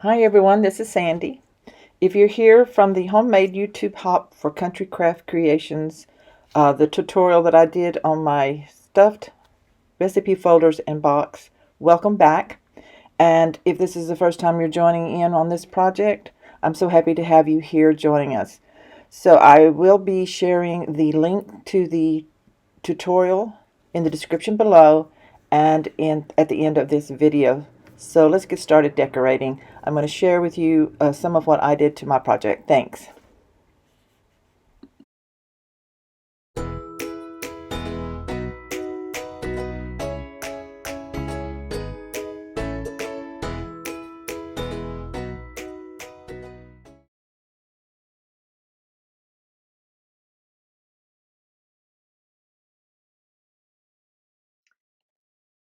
Hi everyone, this is Sandy. If you're here from the homemade YouTube hop for Country Craft Creations, the tutorial that I did on my stuffed recipe folders and box, welcome back. And if this is the first time you're joining in on this project, I'm so happy to have you here joining us. So I will be sharing the link to the tutorial in the description below and at the end of this video. So let's get started decorating. I'm going to share with you some of what I did to my project. Thanks.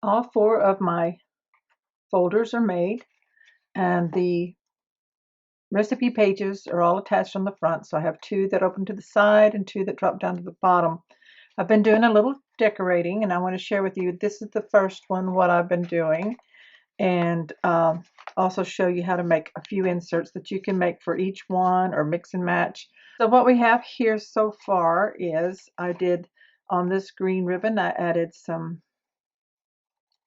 All four of my folders are made, and the recipe pages are all attached on the front. So I have two that open to the side and two that drop down to the bottom. I've been doing a little decorating, and I want to share with you, this is the first one, what I've been doing, and also show you how to make a few inserts that you can make for each one or mix and match. So what we have here so far is I did on this green ribbon, I added some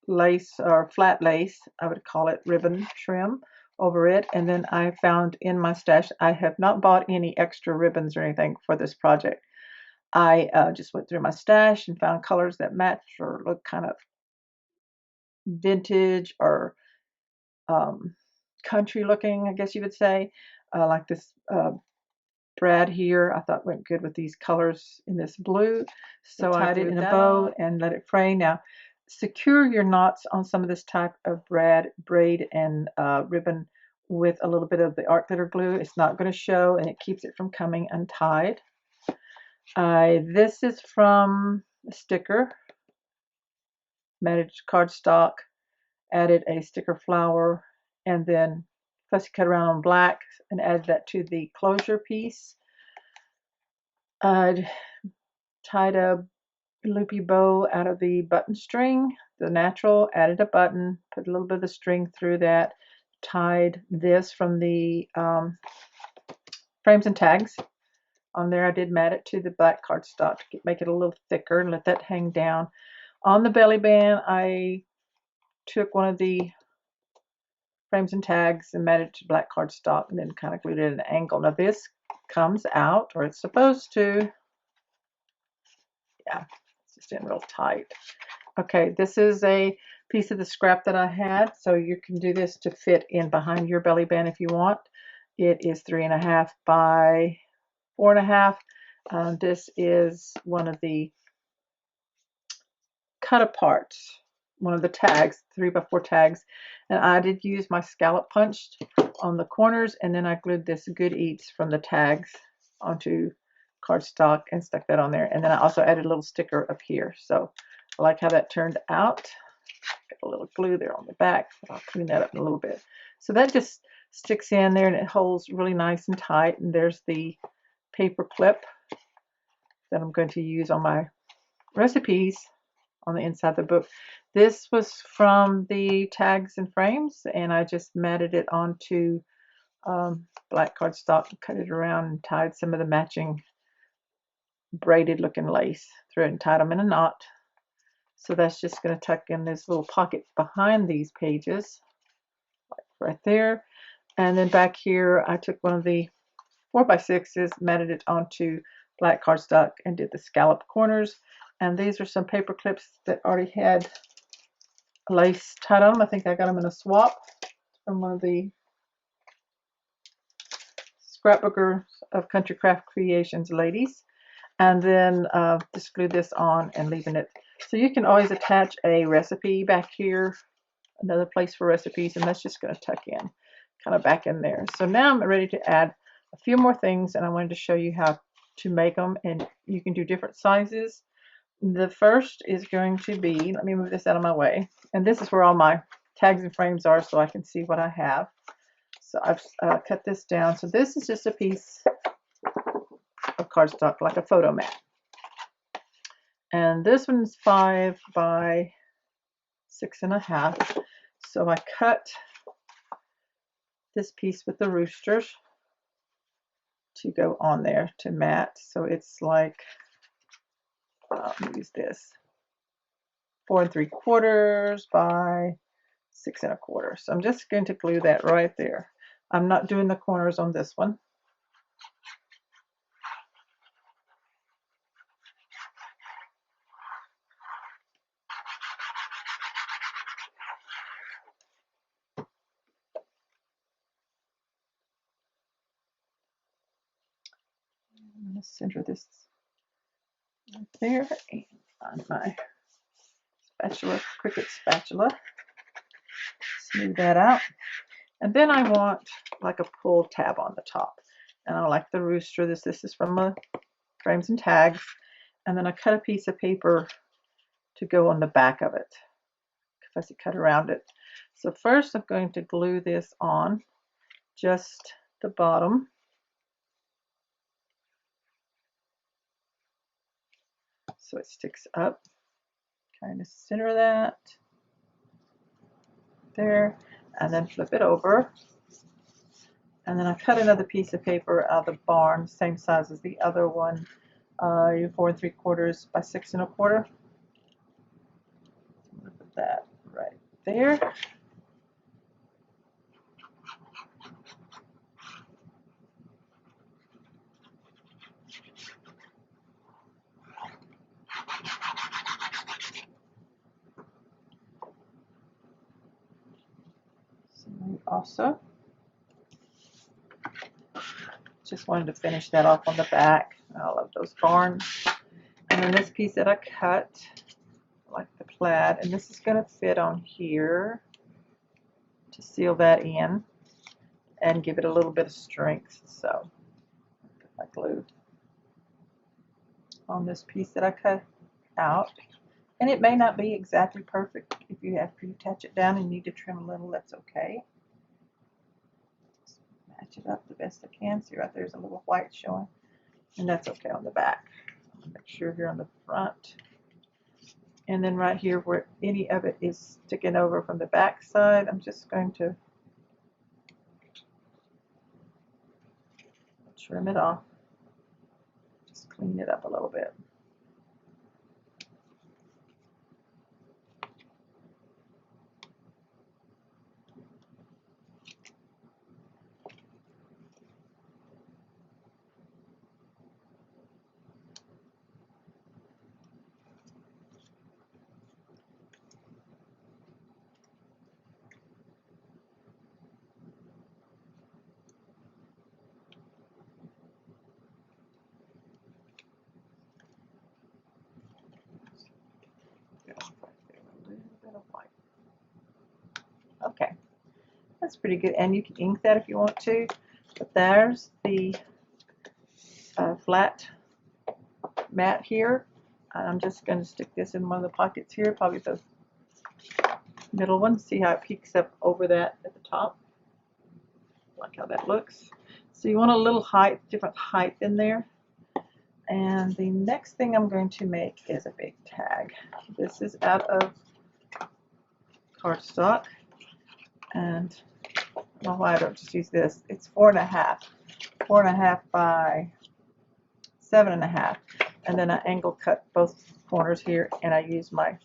lace or flat lace, I would call it ribbon trim over it. And then I found in my stash, I have not bought any extra ribbons or anything for this project. I just went through my stash and found colors that match or look kind of vintage or country looking, I guess you would say, like this brad here. I thought went good with these colors in this blue. So I tied it in a bow and let it fray. Now, secure your knots on some of this type of braid and ribbon with a little bit of the art glitter glue. It's not going to show, and it keeps it from coming untied. This is from a sticker, matted cardstock, added a sticker flower, and then fussy cut around on black and added that to the closure piece. I tied a loopy bow out of the button string, the natural, added a button, put a little bit of the string through that, tied this from the frames and tags. On there I did mat it to the black cardstock to make it a little thicker and let that hang down. On the belly band I took one of the frames and tags and matted it to black cardstock and then kind of glued it at an angle. Now this comes out, or it's supposed to. Yeah, it's just in real tight. Okay, this is a piece of the scrap that I had, so you can do this to fit in behind your belly band if you want. It is 3.5 by 4.5. This is one of the cut aparts, one of the tags, 3x4 tags, and I did use my scallop punched on the corners, and then I glued this Good Eats from the tags onto cardstock and stuck that on there, and then I also added a little sticker up here. So I like how that turned out. Got a little glue there on the back. I'll clean that up in a little bit. So that just sticks in there and it holds really nice and tight. And there's the paper clip that I'm going to use on my recipes on the inside of the book. This was from the tags and frames, and I just matted it onto black cardstock, cut it around, and tied some of the matching braided looking lace through it and tied them in a knot. So that's just going to tuck in this little pocket behind these pages, like right there. And then back here, I took one of the 4x6s, matted it onto black cardstock, and did the scallop corners. And these are some paper clips that already had lace tied on them. I think I got them in a swap from one of the scrapbookers of Country Craft Creations ladies. And then just glue this on and leaving it. So you can always attach a recipe back here, another place for recipes, and that's just going to tuck in kind of back in there. So now I'm ready to add a few more things, and I wanted to show you how to make them, and you can do different sizes. The first is going to be, let me move this out of my way, and this is where all my tags and frames are so I can see what I have. So I've cut this down. So this is just a piece of cardstock, like a photo mat. And this one's 5 by 6.5. So I cut this piece with the roosters to go on there to mat. So it's like, use this 4 3/4 by 6 1/4. So I'm just going to glue that right there. I'm not doing the corners on this one. I'm going to center this right there and on my spatula, Cricut spatula, smooth that out. And then I want like a pull tab on the top. And I like the rooster. This is from Frames and Tags. And then I cut a piece of paper to go on the back of it, because I cut around it. So first I'm going to glue this on just the bottom. So it sticks up. Kind of center that there, and then flip it over. And then I cut another piece of paper out of the barn, same size as the other one, 4 3/4 by 6 1/4. Put that right there. So also, just wanted to finish that off on the back. I love those barns. And then this piece that I cut, like the plaid, and this is going to fit on here to seal that in and give it a little bit of strength. So I glue on this piece that I cut out, and it may not be exactly perfect. If you have to touch it down and need to trim a little, that's okay. Just match it up the best I can. See right there's a little white showing, and that's okay on the back. Make sure here on the front, and then right here where any of it is sticking over from the back side, I'm just going to trim it off. Just clean it up a little bit. Okay, that's pretty good, and you can ink that if you want to. But there's the flat mat here. I'm just going to stick this in one of the pockets here, probably the middle one. See how it peeks up over that at the top? Like how that looks. So you want a little height, different height in there. And the next thing I'm going to make is a big tag. This is out of cardstock, and I don't know why I don't just use this. It's 4 1/2 by 7 1/2, and then I angle cut both corners here, and I use my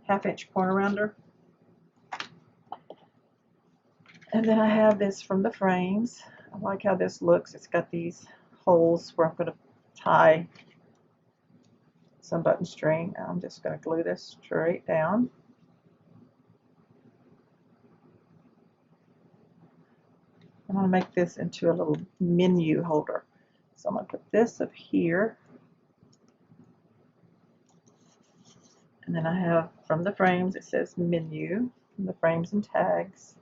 1/2 inch corner rounder. And then I have this from the frames. I like how this looks. It's got these holes where I'm going to tie some button string. I'm just going to glue this straight down. I'm going to make this into a little menu holder. So I'm going to put this up here. And then I have from the frames, it says menu, from the Frames and Tags.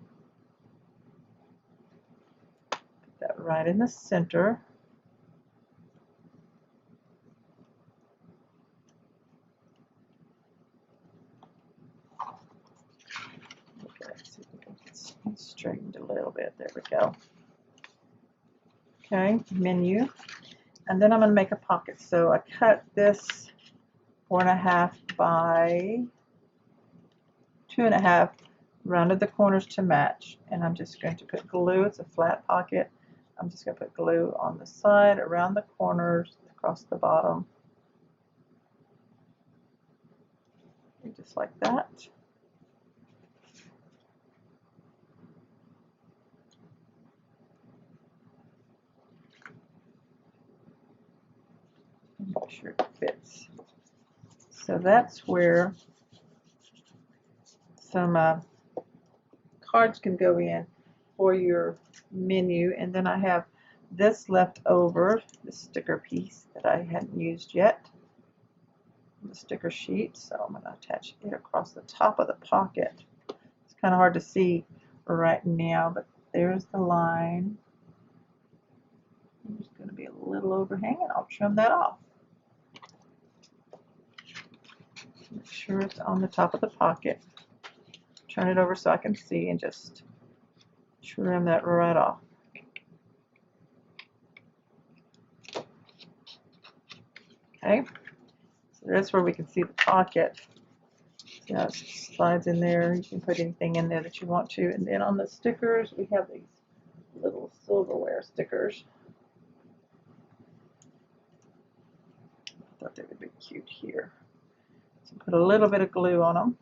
Put that right in the center. Okay, see if we can get it straightened a little bit. There we go. Okay, menu. And then I'm going to make a pocket. So I cut this 4 1/2 by 2 1/2 rounded the corners to match, and I'm just going to put glue. It's a flat pocket. I'm just going to put glue on the side, around the corners, across the bottom, just like that. Make sure it fits. So that's where some cards can go in for your menu. And then I have this left over, the sticker piece that I hadn't used yet, the sticker sheet. So I'm going to attach it across the top of the pocket. It's kind of hard to see right now, but there's the line. There's going to be a little overhang, and I'll trim that off. Make sure it's on the top of the pocket. Turn it over so I can see, and just trim that right off. Okay, so that's where we can see the pocket. See how it slides in there. You can put anything in there that you want to. And then on the stickers, we have these little silverware stickers. I thought they would be cute here. So put a little bit of glue on them.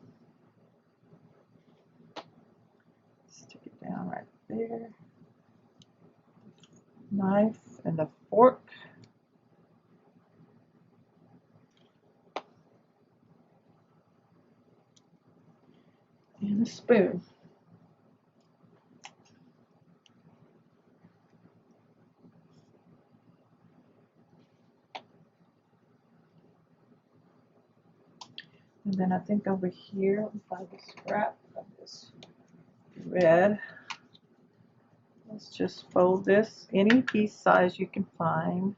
Stick it down right there. Knife and the fork. And a spoon. And then I think over here, by the scrap of this red, let's just fold this any piece size you can find.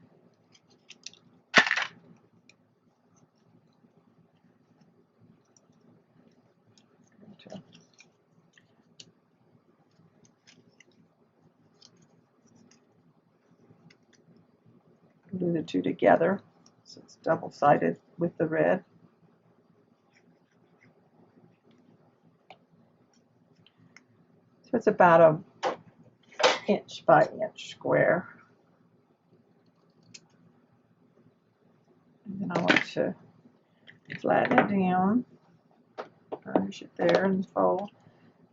Glue the two together so it's double-sided with the red. So it's about an inch by inch square. And then I want to flatten it down, burnish it there and fold.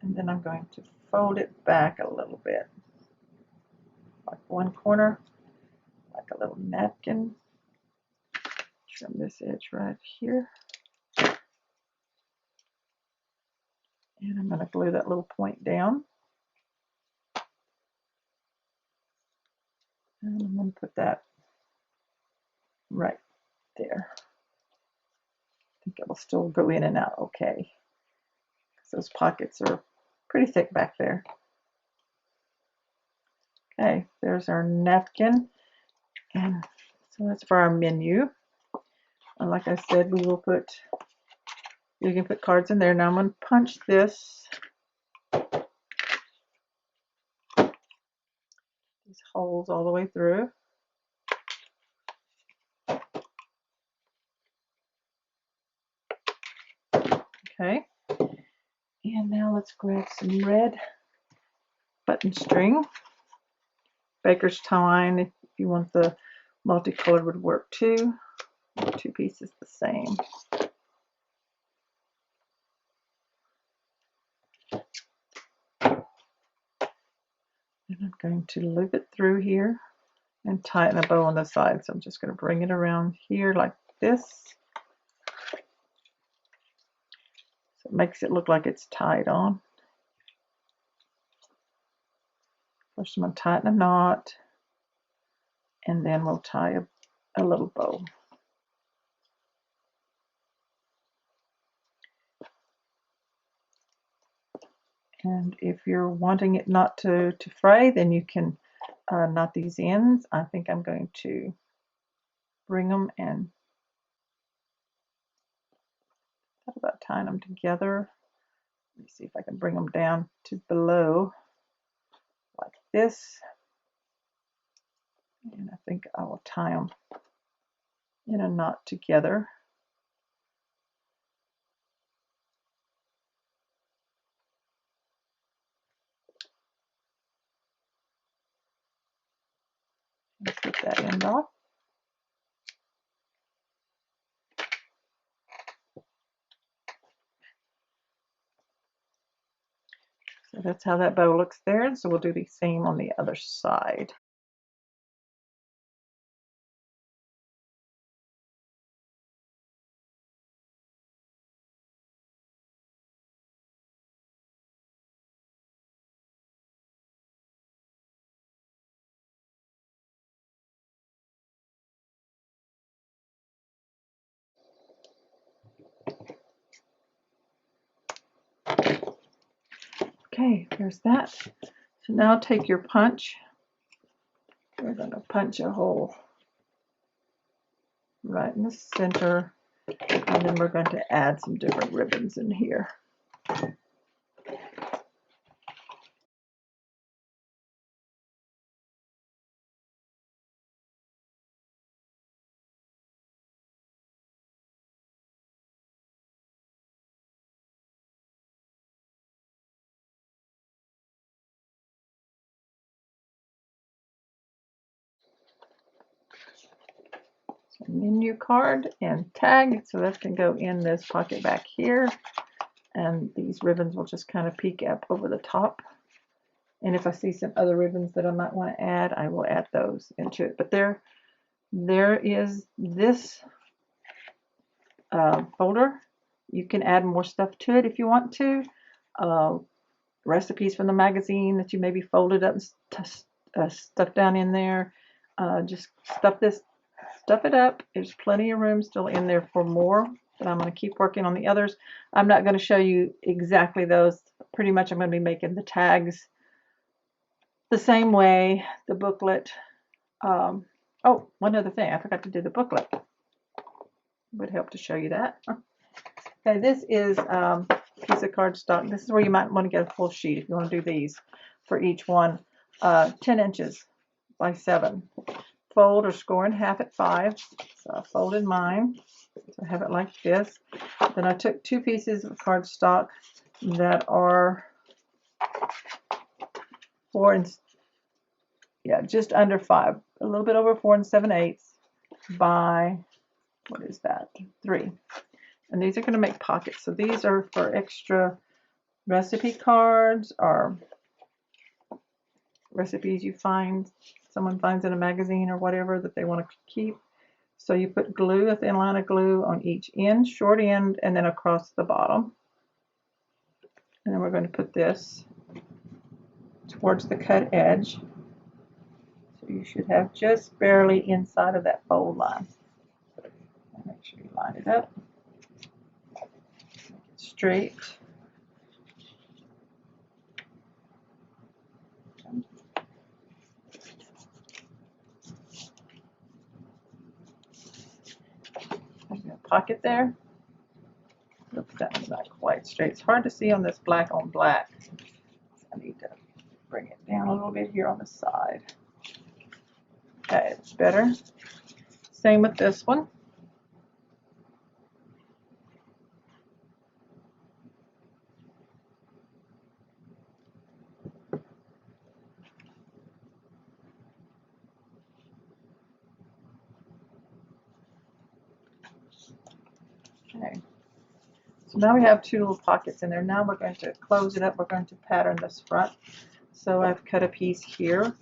And then I'm going to fold it back a little bit, like one corner, like a little napkin. Trim this edge right here. And I'm going to glue that little point down. And I'm going to put that right there. I think it will still go in and out okay, because those pockets are pretty thick back there. Okay, there's our napkin. And so that's for our menu. And like I said, we will put, you can put cards in there. Now I'm going to punch this, these holes all the way through. Okay, and now let's grab some red button string. Baker's twine, if you want the multicolored, would work too. Two pieces the same. And I'm going to loop it through here and tighten a bow on the side. So I'm just going to bring it around here like this. So it makes it look like it's tied on. First I'm going to tighten a knot, and then we'll tie a little bow. And if you're wanting it not to fray, then you can knot these ends. I think I'm going to bring them and thought about tying them together. Let me see if I can bring them down to below like this. And I think I will tie them in a knot together. Let's get that end off. So that's how that bow looks there. So we'll do the same on the other side. Okay, there's that. So now take your punch. We're going to punch a hole right in the center, and then we're going to add some different ribbons in here. So menu card and tag, so that can go in this pocket back here, and these ribbons will just kind of peek up over the top. And if I see some other ribbons that I might want to add, I will add those into it. But there is this folder. You can add more stuff to it if you want to. Recipes from the magazine that you maybe folded up and stuff down in there. Just stuff it up. There's plenty of room still in there for more, but I'm going to keep working on the others. I'm not going to show you exactly those. Pretty much I'm going to be making the tags the same way, the booklet. Oh, one other thing. I forgot to do the booklet. It would help to show you that. Okay, this is a piece of cardstock. This is where you might want to get a full sheet if you want to do these for each one. 10 inches by 7. Fold or score in half at 5. So I folded mine. So I have it like this. Then I took 2 pieces of cardstock that are just under 5, a little bit over 4 7/8 by, what is that, 3. And these are going to make pockets. So these are for extra recipe cards or recipes someone finds in a magazine or whatever that they want to keep. So you put glue, a thin line of glue on each end, short end, and then across the bottom. And then we're going to put this towards the cut edge. So you should have just barely inside of that fold line. Make sure you line it up. Make it straight. Pocket there. Oops, that one's not quite straight. It's hard to see on this black on black. So I need to bring it down a little bit here on the side. Okay, it's better. Same with this one. Okay. So now we have 2 little pockets in there. Now we're going to close it up. We're going to pattern this front. So I've cut a piece here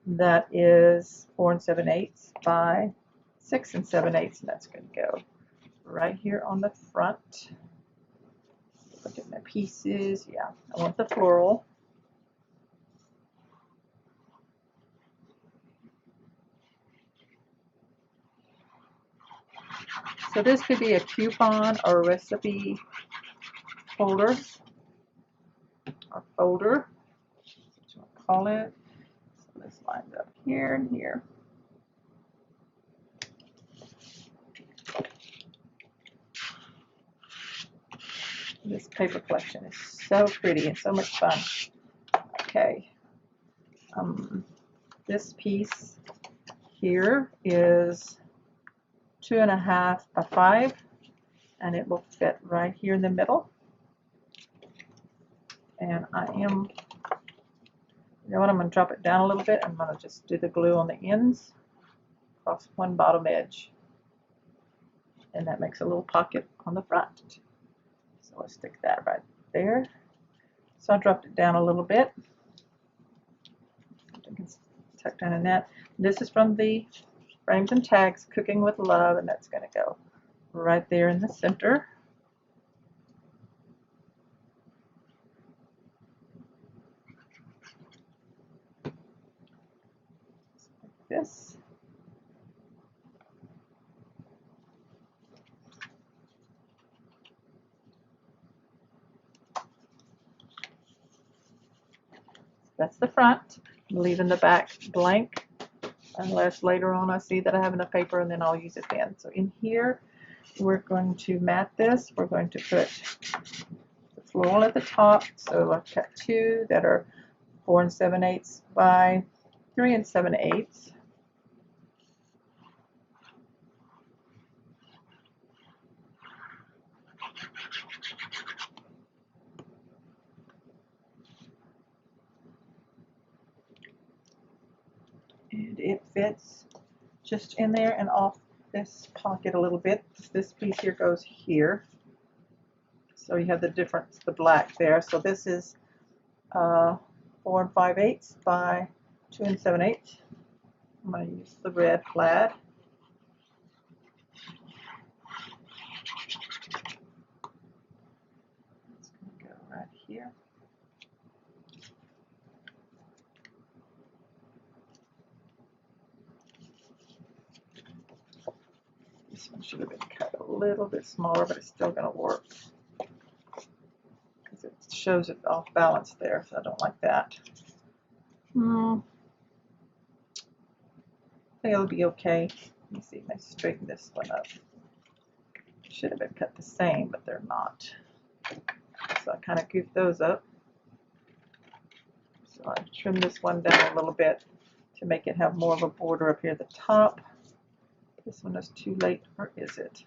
that is 4 7/8 by 6 7/8, and that's going to go right here on the front. Look at my pieces. Yeah, I want the floral. So this could be a coupon or recipe holder or folder, that's what you want to call it. So this lines up here and here. This paper collection is so pretty and so much fun. Okay, this piece here is 2 1/2 by 5, and it will fit right here in the middle. And you know what, I'm going to drop it down a little bit. I'm going to just do the glue on the ends. across one bottom edge. And that makes a little pocket on the front. So let's stick that right there. So I dropped it down a little bit. I can tuck down in that. This is from the Frames and Tags Cooking with Love, and that's going to go right there in the center. Like this. That's the front. I'm leaving the back blank unless later on I see that I have enough paper, and then I'll use it then. So in here, we're going to mat this. We're going to put the floral at the top. So I've cut two that are 4 7/8 by 3 7/8. And it fits just in there and off this pocket a little bit. This piece here goes here. So you have the difference, the black there. So this is 4 5/8 by 2 7/8. I'm going to use the red plaid. It's going to go right here. This one should have been cut a little bit smaller, but it's still going to work because it shows it off balance there, so I don't like that. I think it'll be okay. Let me see, let's straighten this one up. Should have been cut the same, but they're not. So I kind of goofed those up. So I trimmed this one down a little bit to make it have more of a border up here at the top. This one is too late, or is it?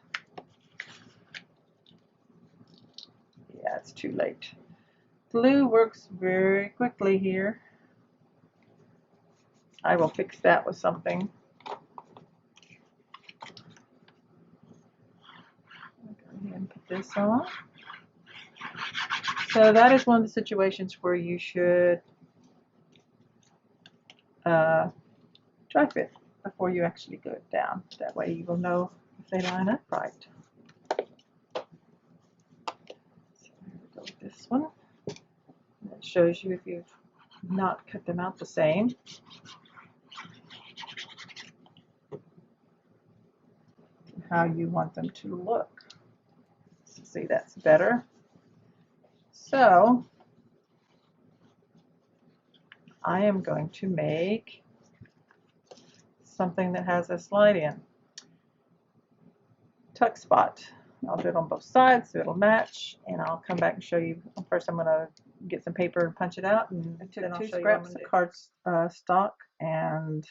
Yeah, it's too late. Glue works very quickly here. I will fix that with something. I'll go ahead and put this on. So that is one of the situations where you should dry fit before you actually glue it down. That way you will know if they line up right. So here we go with this one. That shows you if you've not cut them out the same. How you want them to look. So see, that's better. So I am going to make something that has a slide in tuck spot. I'll do it on both sides so it'll match, and I'll come back and show you. First I'm going to get some paper and punch it out, and then I'll show you scraps of card stock and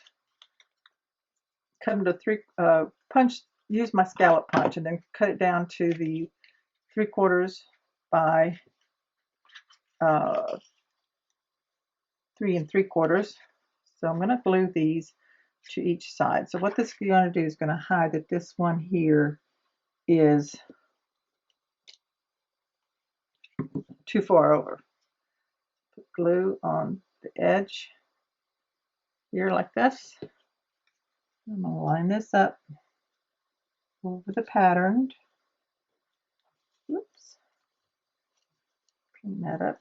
cut them to use my scallop punch, and then cut it down to the 3/4 by 3 3/4. So I'm going to glue these to each side. So what this is going to do is going to hide that this one here is too far over. Put glue on the edge here like this. I'm going to line this up over the pattern. Oops. Clean that up.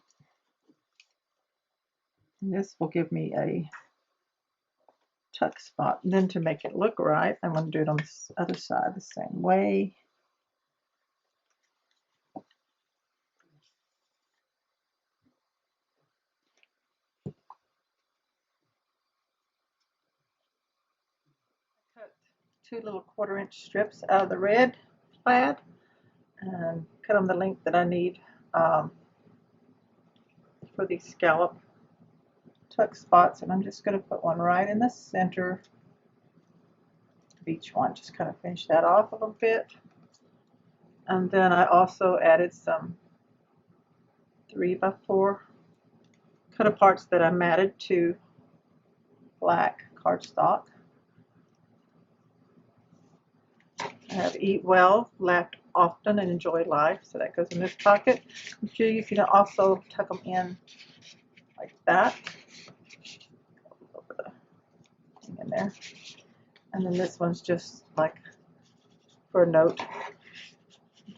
And this will give me a tuck spot. And then to make it look right, I'm going to do it on this other side the same way. Cut 2 little 1/4-inch strips out of the red plaid and cut them the length that I need for these scallop tuck spots, and I'm just going to put one right in the center of each one. Just kind of finish that off a little bit. And then I also added some 3x4 cut aparts that I matted to black cardstock. I have eat well, laughed often, and enjoy life. So that goes in this pocket. You can also tuck them in like that. Over the thing in there. And then this one's just like for a note, a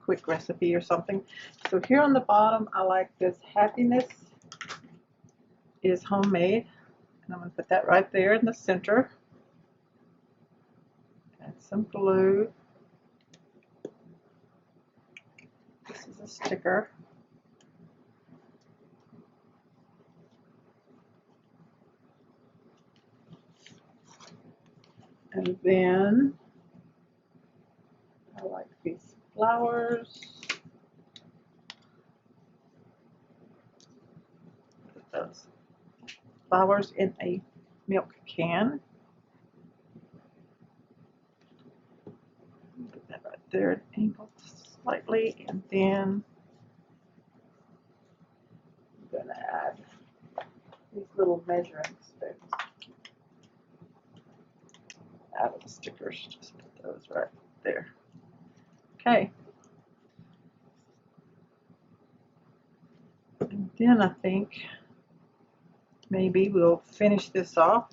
quick recipe or something. So here on the bottom, I like this happiness is homemade. And I'm going to put that right there in the center. Add some glue. This is a sticker. And then I like these flowers. Put those flowers in a milk can. Put that right there, angled slightly, and then I'm going to add these little measuring spoons out of the stickers. Just put those right there. Okay. And then I think maybe we'll finish this off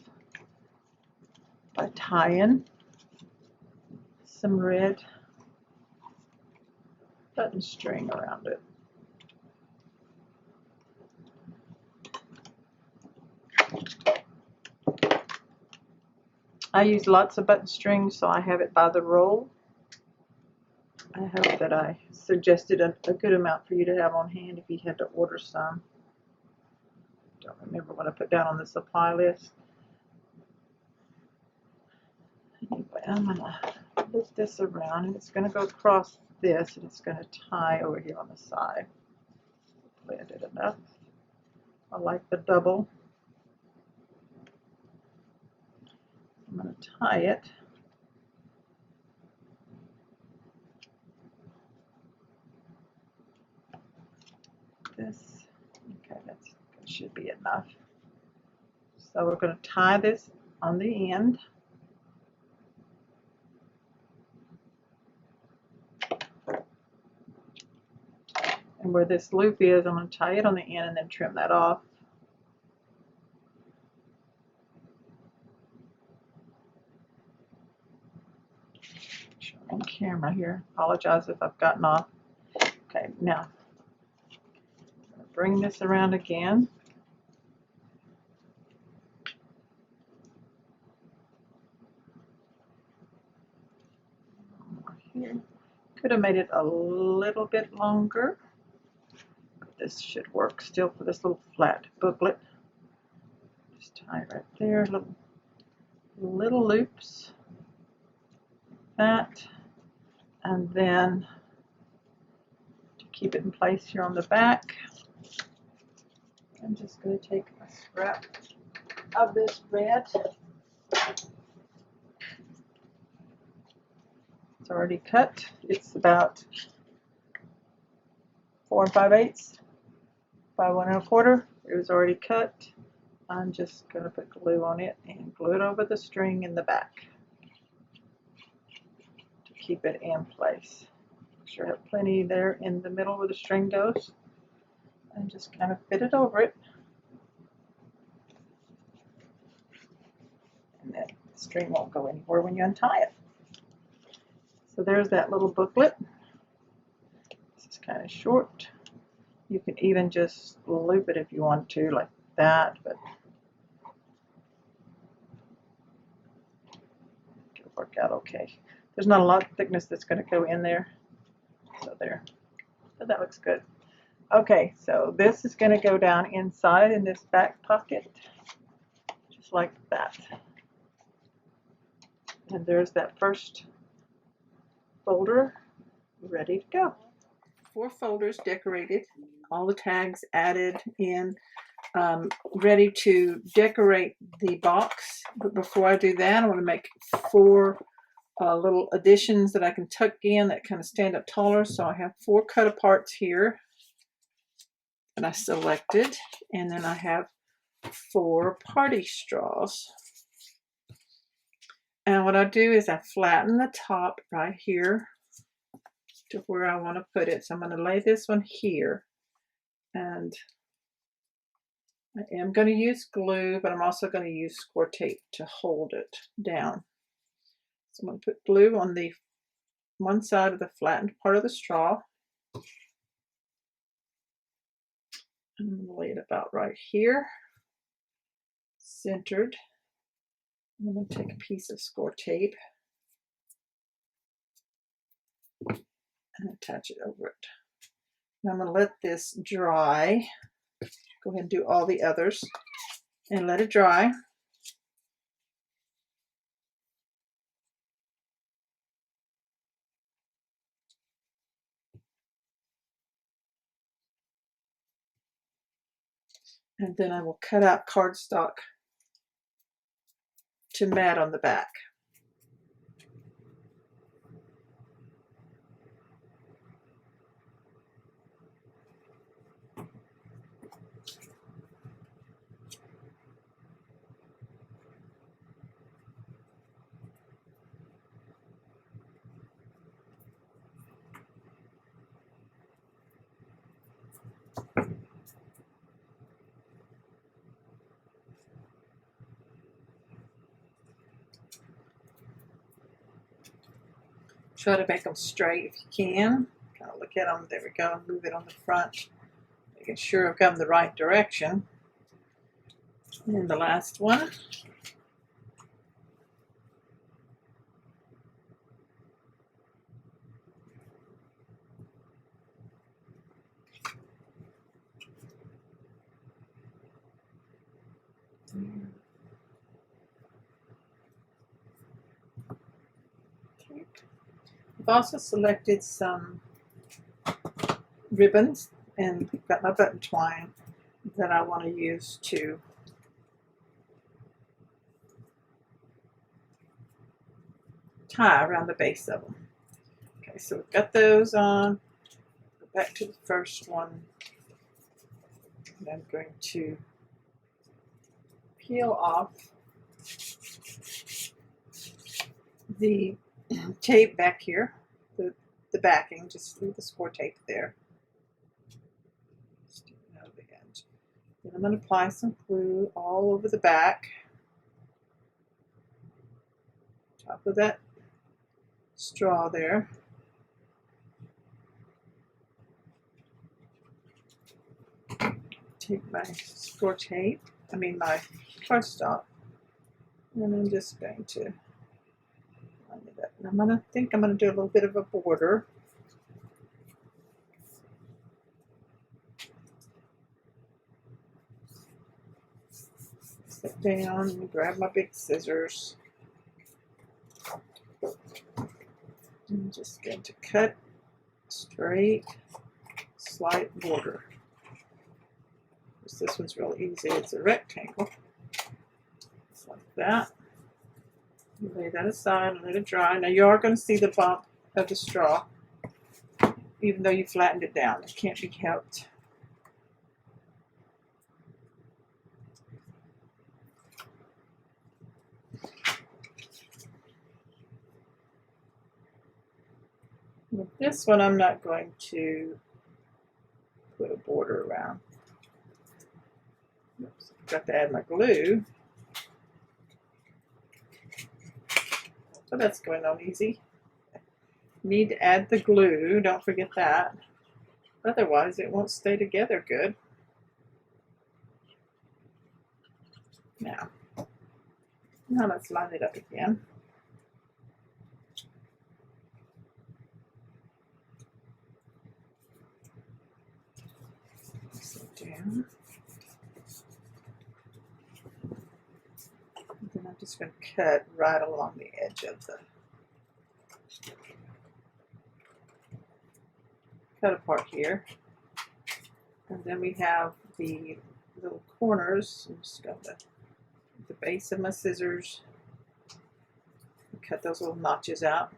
by tying some red button string around it. I use lots of button strings, so I have it by the roll. I hope that I suggested a good amount for you to have on hand if you had to order some. Don't remember what I put down on the supply list. Anyway, I'm going to loop this around, and it's going to go across this, and it's going to tie over here on the side. Hopefully I did enough. I like the double. I'm going to tie it. This, okay, that should be enough. So we're going to tie this on the end. And where this loop is, I'm going to tie it on the end and then trim that off. On camera here. Apologize if I've gotten off. Okay, now I'm going to bring this around again. Here. Could have made it a little bit longer, but this should work still for this little flat booklet. Just tie it right there, little loops, that, and then to keep it in place here on the back, I'm just going to take a scrap of this red. It's already cut. It's about 4 5/8 by 1 1/4. It was already cut. I'm just going to put glue on it and glue it over the string in the back to keep it in place. Make sure I have plenty there in the middle where the string goes, and just kind of fit it over it. And then the string won't go anywhere when you untie it. So there's that little booklet. This is kind of short. You can even just loop it if you want to, like that, but it'll work out okay. There's not a lot of thickness that's going to go in there. So there. So that looks good. Okay, so this is going to go down inside in this back pocket, just like that. And there's that first folder ready to go. 4 folders decorated, all the tags added in, ready to decorate the box. But before I do that, I want to make 4 little additions that I can tuck in that kind of stand up taller. So I have 4 cut aparts here that I selected, and then I have 4 party straws. And what I do is I flatten the top right here to where I want to put it. So I'm going to lay this one here, and I am going to use glue, but I'm also going to use score tape to hold it down. So I'm going to put glue on the one side of the flattened part of the straw. And I'm going to lay it about right here, centered. I'm going to take a piece of score tape and attach it over it. Now I'm going to let this dry. Go ahead and do all the others and let it dry. And then I will cut out cardstock to mat on the back. Try to make them straight if you can. Kind of look at them. There we go. Move it on the front. Making sure I've got them the right direction. And the last one. I've also selected some ribbons and got my button twine that I want to use to tie around the base of them. Okay, so we've got those on. Go back to the first one. And I'm going to peel off the tape back here, the backing, just leave the score tape there. Stick it out of the edge. Then I'm going to apply some glue all over the back, top of that straw there. Take my score tape, my cardstock, and I'm just going to line it up. And I'm going to do a little bit of a border. Sit down and grab my big scissors. I'm just going to cut straight, slight border. This one's real easy. It's a rectangle. Just like that. You lay that aside and let it dry. Now you are going to see the bump of the straw, even though you flattened it down. It can't be helped. With this one, I'm not going to put a border around. Oops, got to add my glue. So that's going on easy. Need to add the glue, don't forget that. Otherwise, it won't stay together good. Now let's line it up again. Sit down. And then I'm just going to cut right along the edge of the cut apart here. And then we have the little corners. I'm just going to the base of my scissors and cut those little notches out.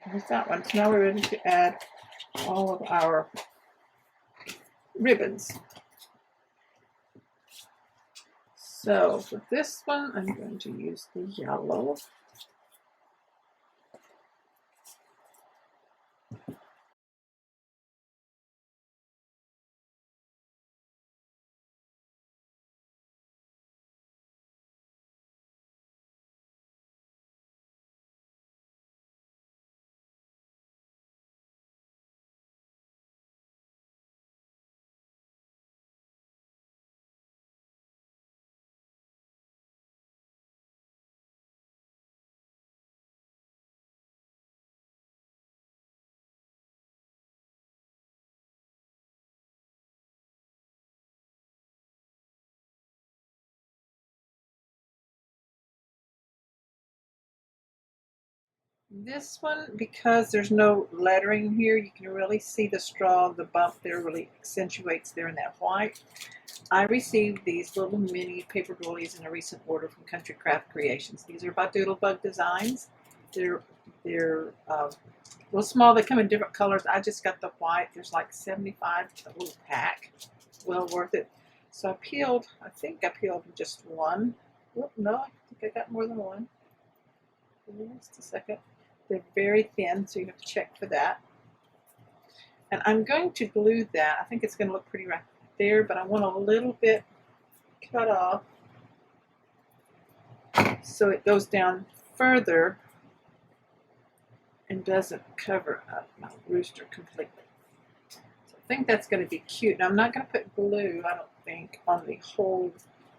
There's that one. So now we're ready to add all of our ribbons. So for this one, I'm going to use the yellow. This one, because there's no lettering here, you can really see the straw, the bump there really accentuates there in that white. I received these little mini paper doilies in a recent order from Country Craft Creations. These are by Doodlebug Designs. They're a little small. They come in different colors. I just got the white. There's like 75, a little pack. Well worth it. So I think I peeled just one. Whoop, no, I think I got more than one. Just a second. They're very thin, so you have to check for that. And I'm going to glue that. I think it's going to look pretty right there, but I want a little bit cut off so it goes down further and doesn't cover up my rooster completely. So I think that's going to be cute. Now I'm not going to put glue, I don't think, on the whole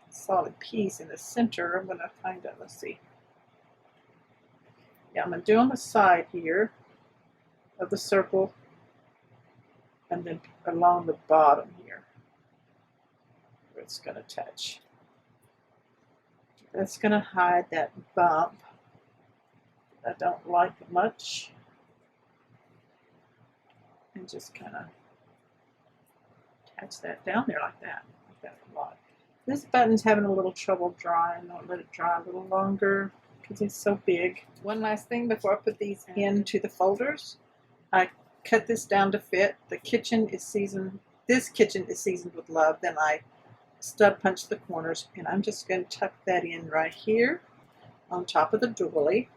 solid piece in the center. I'm going to find out, let's see. Yeah, I'm going to do on the side here of the circle and then along the bottom here where it's going to touch. That's going to hide that bump I don't like much, and just kind of attach that down there like that a lot. This button's having a little trouble drying. I'll let it dry a little longer because it's so big. One last thing before I put these into the folders, I cut this down to fit. The kitchen is seasoned. This kitchen is seasoned with love. Then I stud punch the corners, and I'm just going to tuck that in right here on top of the doily.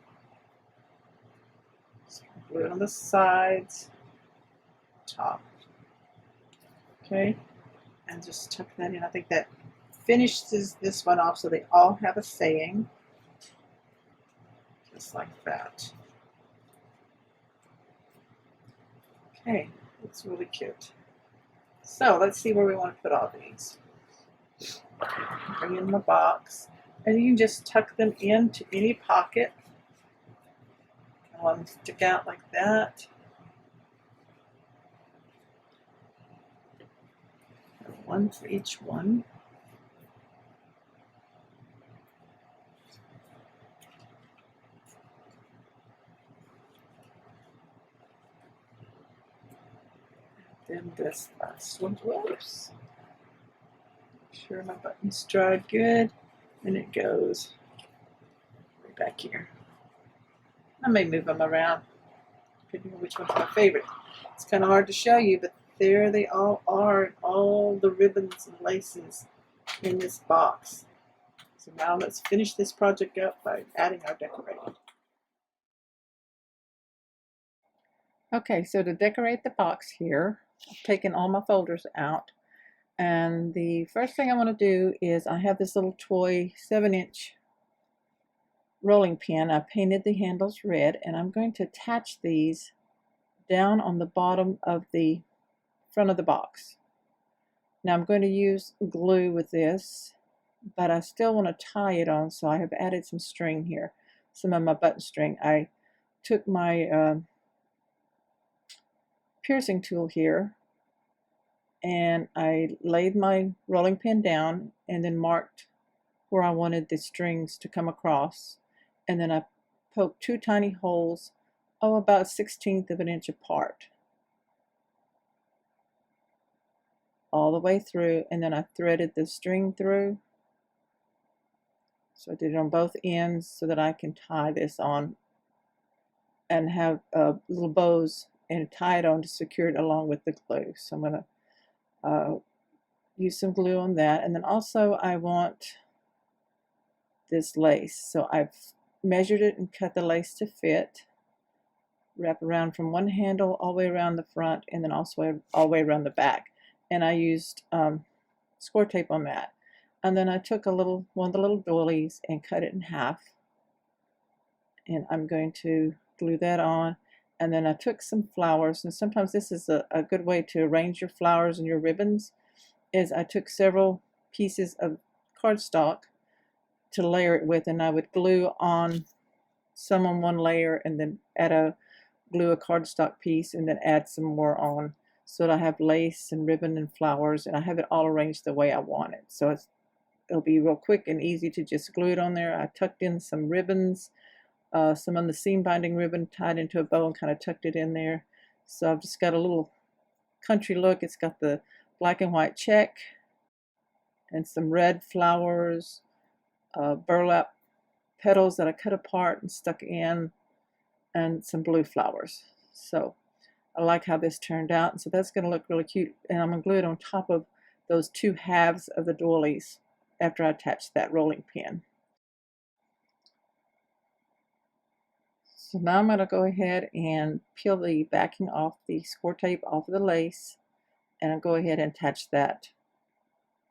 So glue it on the sides, top. Okay, and just tuck that in. I think that finishes this one off so they all have a saying. Just like that. Okay, looks really cute. So let's see where we want to put all these. Bring in the box, and you can just tuck them into any pocket. One stick out like that. One for each one. Then this last one, whoops. Make sure my button's dried good, and it goes right back here. I may move them around, depending on which one's my favorite. It's kind of hard to show you, but there they all are, all the ribbons and laces in this box. So now let's finish this project up by adding our decorating. Okay, so to decorate the box here, I've taken all my folders out, and the first thing I want to do is I have this little toy 7-inch rolling pin. I painted the handles red, and I'm going to attach these down on the bottom of the front of the box. Now I'm going to use glue with this, but I still want to tie it on, so I have added some string here, some of my button string. I took my piercing tool here, and I laid my rolling pin down and then marked where I wanted the strings to come across, and then I poked 2 tiny holes, about 1/16 of an inch apart, all the way through, and then I threaded the string through. So I did it on both ends so that I can tie this on and have little bows and tie it on to secure it along with the glue. So I'm going to use some glue on that. And then also I want this lace. So I've measured it and cut the lace to fit. Wrap around from one handle all the way around the front and then also all the way around the back. And I used score tape on that. And then I took one of the little doilies and cut it in half. And I'm going to glue that on. And then I took some flowers, and sometimes this is a good way to arrange your flowers and your ribbons, is I took several pieces of cardstock to layer it with, and I would glue on some on one layer and then glue a cardstock piece and then add some more on, so that I have lace and ribbon and flowers, and I have it all arranged the way I want it. So it'll be real quick and easy to just glue it on there. I tucked in some ribbons, some on the seam binding ribbon, tied into a bow and kind of tucked it in there. So I've just got a little country look. It's got the black and white check and some red flowers, burlap petals that I cut apart and stuck in, and some blue flowers. So I like how this turned out. And so that's going to look really cute. And I'm going to glue it on top of those two halves of the doilies after I attach that rolling pin. So now I'm going to go ahead and peel the backing off, the score tape off of the lace, and I'll go ahead and attach that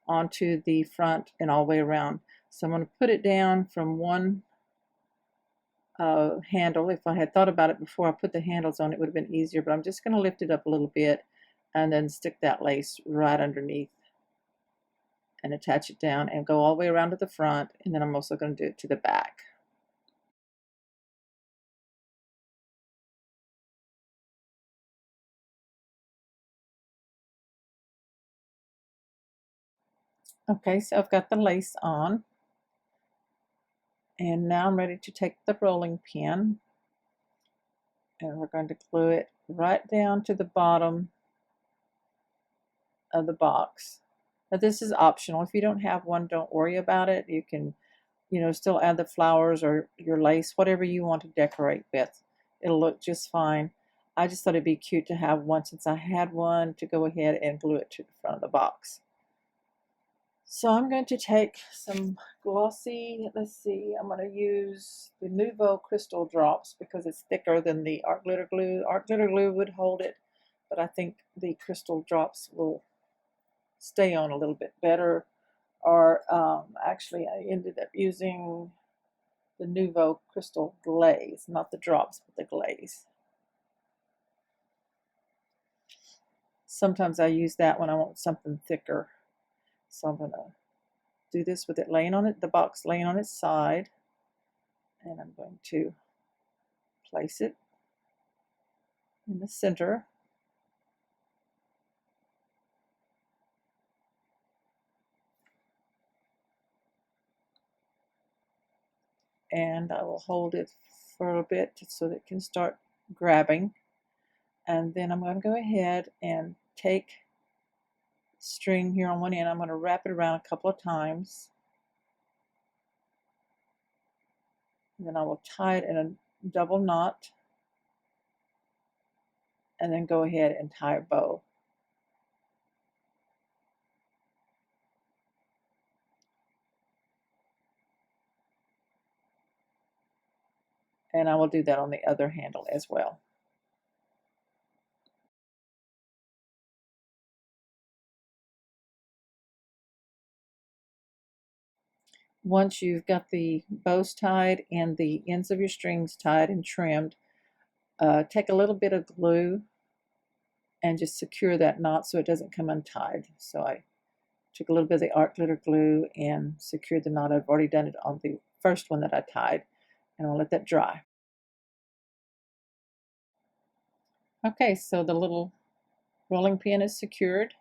onto the front and all the way around. So I'm going to put it down from one handle. If I had thought about it before I put the handles on, it would have been easier, but I'm just going to lift it up a little bit and then stick that lace right underneath and attach it down and go all the way around to the front, and then I'm also going to do it to the back. Okay, so I've got the lace on, and now I'm ready to take the rolling pin, and we're going to glue it right down to the bottom of the box. Now this is optional. If you don't have one, don't worry about it. You can, still add the flowers or your lace, whatever you want to decorate with. It'll look just fine. I just thought it'd be cute to have one, since I had one, to go ahead and glue it to the front of the box. So I'm going to take some glossy, let's see, I'm going to use the Nouveau Crystal Drops because it's thicker than the Art Glitter Glue. Art Glitter Glue would hold it, but I think the Crystal Drops will stay on a little bit better. Or actually I ended up using the Nouveau Crystal Glaze, not the drops, but the glaze. Sometimes I use that when I want something thicker. So I'm going to do this with it laying on it, the box laying on its side, and I'm going to place it in the center. And I will hold it for a bit so that it can start grabbing. And then I'm going to go ahead and take string here on one end. I'm going to wrap it around a couple of times. And then I will tie it in a double knot. And then go ahead and tie a bow. And I will do that on the other handle as well. Once you've got the bows tied and the ends of your strings tied and trimmed, take a little bit of glue and just secure that knot so it doesn't come untied. So I took a little bit of the Art Glitter Glue and secured the knot. I've already done it on the first one that I tied, and I'll let that dry. Okay, so the little rolling pin is secured,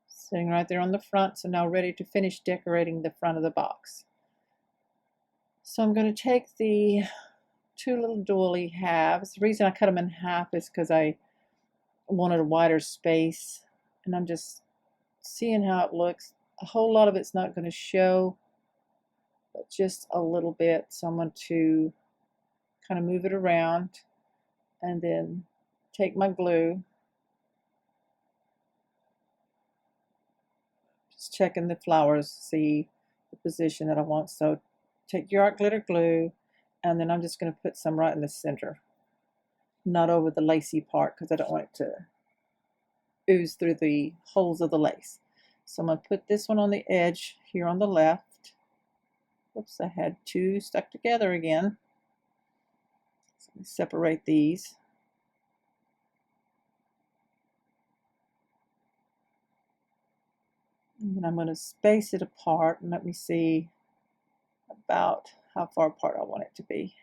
sitting right there on the front, so now ready to finish decorating the front of the box. So I'm going to take the two little doily halves. The reason I cut them in half is because I wanted a wider space, and I'm just seeing how it looks. A whole lot of it's not going to show, but just a little bit. So I'm going to kind of move it around, and then take my glue, just checking the flowers, see the position that I want. So take your art glitter glue, and then I'm just going to put some right in the center, not over the lacy part because I don't want it to ooze through the holes of the lace. So I'm going to put this one on the edge here on the left. Oops, I had two stuck together again. So let me separate these. And then I'm going to space it apart, and let me see about how far apart I want it to be.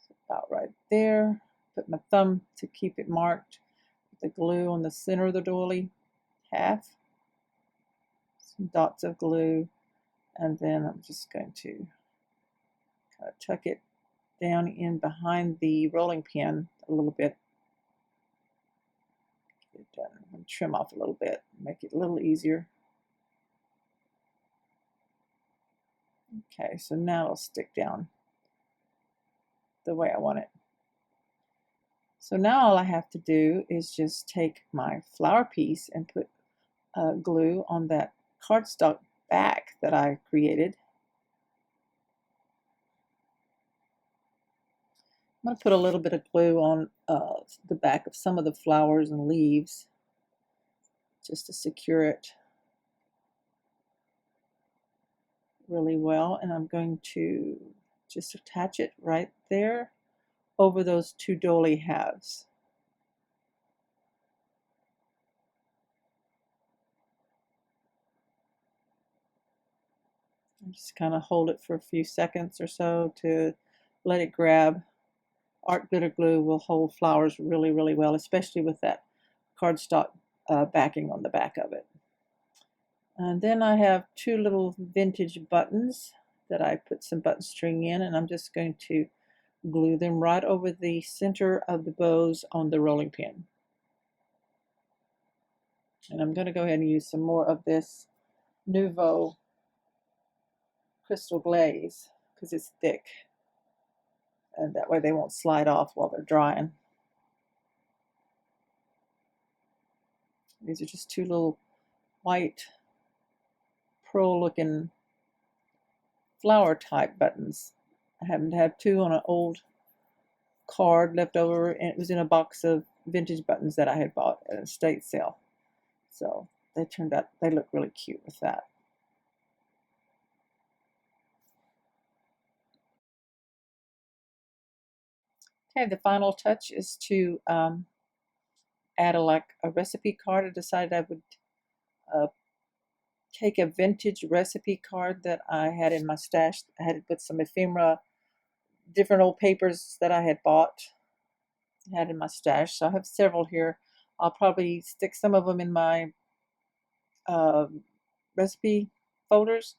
So about right there. Put my thumb to keep it marked. Put the glue on the center of the doily, half. Some dots of glue, and then I'm just going to kind of tuck it down in behind the rolling pin a little bit. Get it done. I'm going to trim off a little bit, make it a little easier. Okay, so now it'll stick down the way I want it. So now all I have to do is just take my flower piece and put glue on that cardstock back that I created. I'm going to put a little bit of glue on the back of some of the flowers and leaves just to secure it really well, and I'm going to just attach it right there over those two doily halves. And just kind of hold it for a few seconds or so to let it grab. Art glitter glue will hold flowers really, really well, especially with that cardstock backing on the back of it. And then I have two little vintage buttons that I put some button string in, and I'm just going to glue them right over the center of the bows on the rolling pin. And I'm going to go ahead and use some more of this Nouveau crystal glaze because it's thick, and that way they won't slide off while they're drying. These are just two little white pearl looking flower type buttons. I happen to have two on an old card left over, and it was in a box of vintage buttons that I had bought at an estate sale. So they turned out, they look really cute with that. Okay, the final touch is to add a recipe card. I decided I would take a vintage recipe card that I had in my stash. I had it with some ephemera, different old papers that I had bought, had in my stash. So I have several here. I'll probably stick some of them in my recipe folders.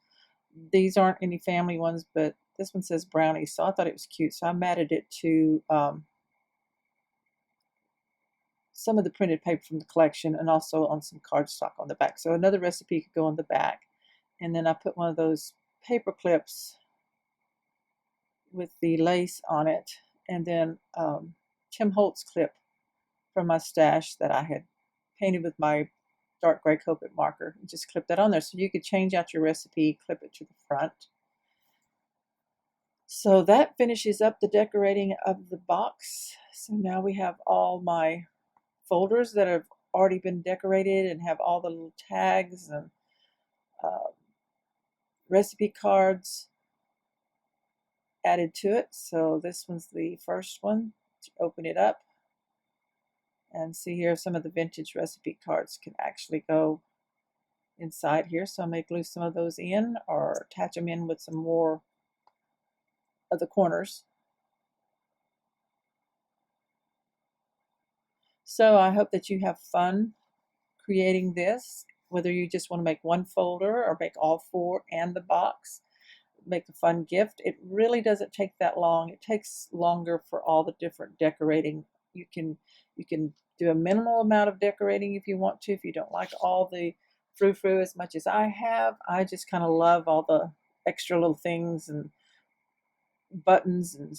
These aren't any family ones, but this one says brownie, so I thought it was cute. So I matted it to some of the printed paper from the collection, and also on some cardstock on the back. So another recipe could go on the back. And then I put one of those paper clips with the lace on it, and then Tim Holtz clip from my stash that I had painted with my dark gray Copic marker. Just clip that on there, so you could change out your recipe, clip it to the front. So that finishes up the decorating of the box. So now we have all my folders that have already been decorated and have all the little tags and recipe cards added to it. So this one's the first one. Open it up and see here, some of the vintage recipe cards can actually go inside here. So I may glue some of those in or attach them in with some more of the corners. So I hope that you have fun creating this, whether you just want to make one folder or make all four and the box. Make a fun gift. It really doesn't take that long. It takes longer for all the different decorating. You can do a minimal amount of decorating if you want to, if you don't like all the frou-frou as much as I have. I just kind of love all the extra little things and buttons and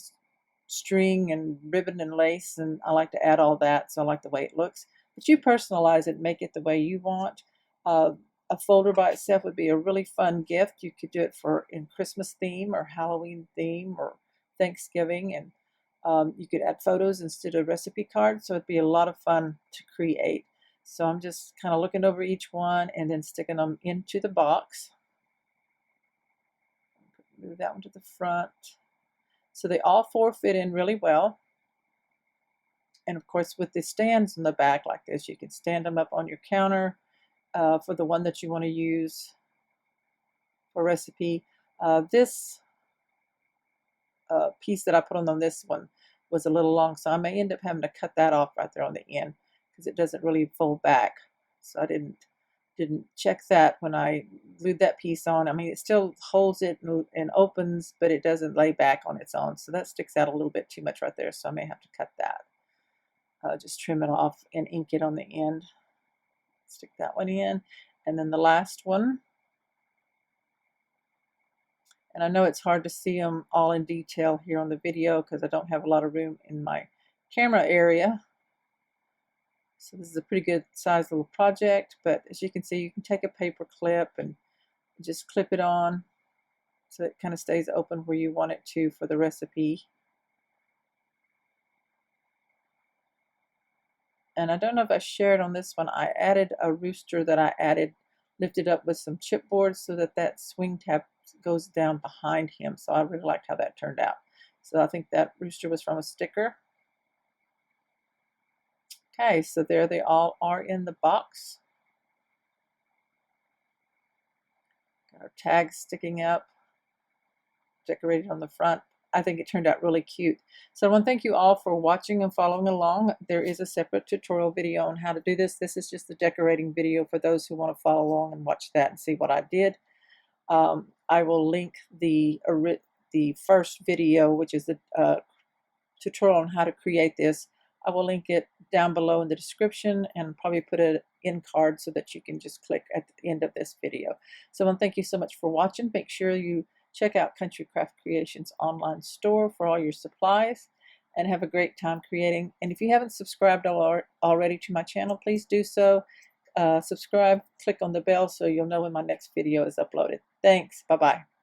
string and ribbon and lace, and I like to add all that, so I like the way it looks. But you personalize it, make it the way you want. A folder by itself would be a really fun gift. You could do it for in Christmas theme or Halloween theme or Thanksgiving, and you could add photos instead of recipe cards, so it'd be a lot of fun to create. So I'm just kind of looking over each one and then sticking them into the box. Move that one to the front. So they all four fit in really well. And of course, with the stands in the back like this, you can stand them up on your counter for the one that you want to use for recipe. This piece that I put on this one was a little long, so I may end up having to cut that off right there on the end because it doesn't really fold back. So I didn't check that when I glued that piece on. I mean, it still holds it and opens, but it doesn't lay back on its own. So that sticks out a little bit too much right there, so I may have to cut that. Just trim it off and ink it on the end. Stick that one in. And then the last one. And I know it's hard to see them all in detail here on the video because I don't have a lot of room in my camera area. So this is a pretty good sized little project, but as you can see, you can take a paper clip and just clip it on so it kind of stays open where you want it to for the recipe. And I don't know if I shared on this one, I added a rooster that I lifted up with some chipboard so that swing tab goes down behind him. So I really liked how that turned out. So I think that rooster was from a sticker. Okay, so there they all are in the box. Got our tags sticking up, decorated on the front. I think it turned out really cute. So I want to thank you all for watching and following along. There is a separate tutorial video on how to do this. This is just the decorating video for those who want to follow along and watch that and see what I did. I will link the first video, which is the tutorial on how to create this. I will link it down below in the description and probably put it in card so that you can just click at the end of this video. So I want to thank you so much for watching. Make sure you check out Country Craft Creations online store for all your supplies and have a great time creating. And if you haven't subscribed already to my channel, please do so. Subscribe, click on the bell so you'll know when my next video is uploaded. Thanks. Bye-bye.